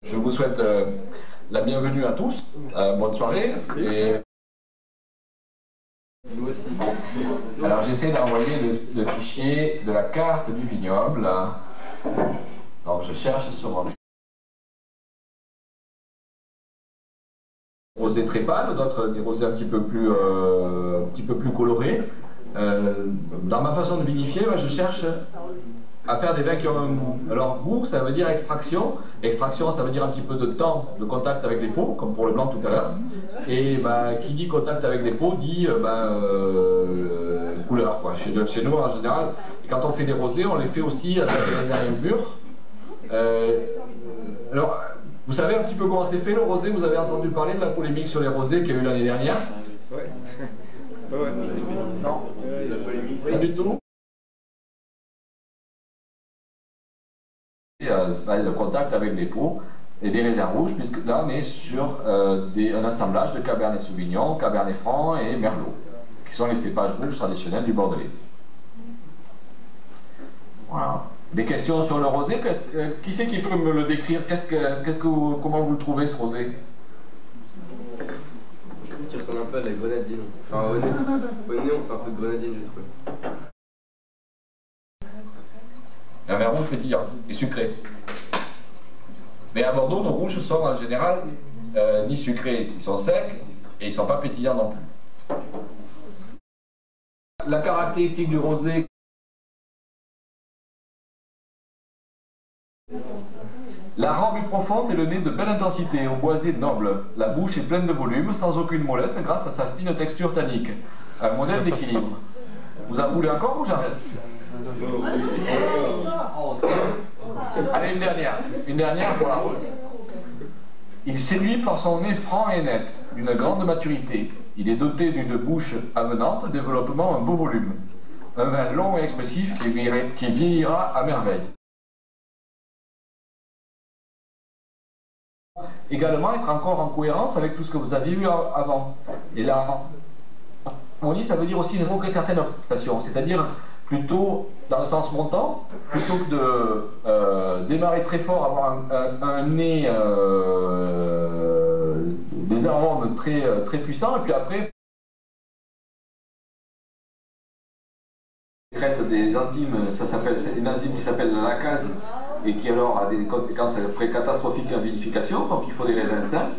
Je vous souhaite la bienvenue à tous, bonne soirée. Et... Nous aussi. Alors j'essaie d'envoyer le fichier de la carte du vignoble. Donc je cherche sur mon rosés très pâles, d'autres des rosés un petit peu plus colorés. Dans ma façon de vinifier, moi, je cherche à faire des vins qui ont un goût. Alors goût, ça veut dire extraction. Extraction, ça veut dire un petit peu de temps de contact avec les peaux, comme pour le blanc tout à l'heure. Et qui dit contact avec les peaux dit couleur. Quoi. Chez nous, en général, quand on fait des rosés, on les fait aussi avec des raisins mûrs. Alors, vous savez un petit peu comment c'est fait le rosé? Vous avez entendu parler de la polémique sur les rosés qu'il y a eu l'année dernière? Ouais. Ouais, non, la polémique. Pas du tout. Le contact avec les peaux et des raisins rouges, puisque là on est sur un assemblage de Cabernet Sauvignon, Cabernet Franc et Merlot, qui sont les cépages rouges traditionnels du Bordelais. Voilà. Des questions sur le rosé? Qui c'est qui peut me le décrire? Comment vous le trouvez ce rosé? Je trouve qu'il ressemble un peu à la grenadine. Enfin, au nez, on sent un peu de grenadine, je trouve. Un vin rouge pétillant et sucré. Mais à Bordeaux, nos rouges sont en général ni sucrés, ils sont secs et ils ne sont pas pétillants non plus. La caractéristique du rosé, la rampe est profonde et le nez de belle intensité, au boisé noble. La bouche est pleine de volume, sans aucune mollesse, grâce à sa fine texture tannique. Un modèle d'équilibre. Vous en voulez encore ou j'arrête? Allez, une dernière pour la rose. Il séduit par son nez franc et net, d'une grande maturité. Il est doté d'une bouche avenante, développement un beau volume. Un vin long et expressif qui vieillira à merveille. Également être encore en cohérence avec tout ce que vous aviez vu avant. Et là, harmonie, ça veut dire aussi une certaine orientation, c'est-à-dire plutôt dans le sens montant, plutôt que de démarrer très fort, avoir un nez, des arômes très puissants, et puis après, sécrète des enzymes, c'est une enzyme qui s'appelle la lacase, et qui alors a des conséquences catastrophiques en vinification, donc il faut des raisins sains.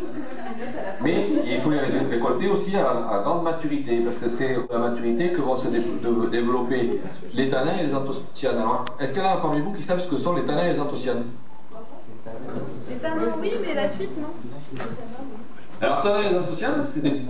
Mais il faut les récolter aussi à grande maturité, parce que c'est à la maturité que vont se développer les tanins et les anthocyanes. Alors, est-ce qu'il y en a parmi vous qui savent ce que sont les tanins et les anthocyanes? Les tanins, oui, mais la suite, non. Alors, tanins et les anthocyanes, c'est des